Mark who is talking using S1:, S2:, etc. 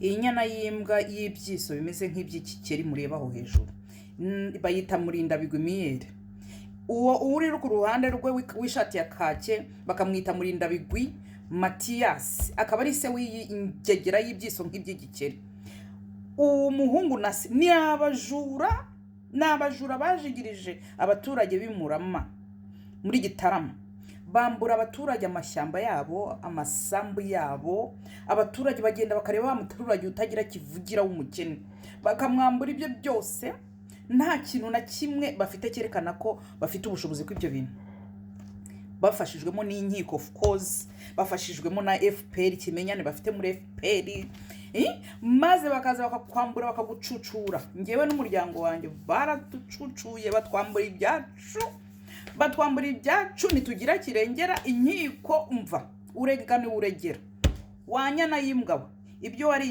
S1: iyi nyana y'imbwa y'ibyiso bimeze nk'iby'ikikeri mureba aho hejuru bayita Murindabigwi Miyere. Uwo uri ku ruhande rwe w'ishati ya kake bakamwita Murindabigwi Mathias, akaba ari se w'ingegera y'ibyiso nk'iby'igikeri. Umuhungu nasi ni abajura bajigirije abaturage b'Imurama muri Gitarama, bambura abaturage amashyamba yabo, amasambu yabo. Abaturage bagenda bakareba wa muturage utagira kivugira w'umukene, bakamwambura ibyo byose, nta kintu na kimwe bafite cyerekana ko bafite ubushobozi kw'ibyo bintu. Bafashijwemo n'inkiko of course, bafashijwemo na FPR, kimenyane bafite muri FPR. Maze bakaza bakakwambura bakagucucura. Ngewe n'umuryango wanjye baratucucuye, batwambura ibyacu nitugira kirengera. Inkiko umva urega ni uregera, wanyana y'imbwa ibyo wari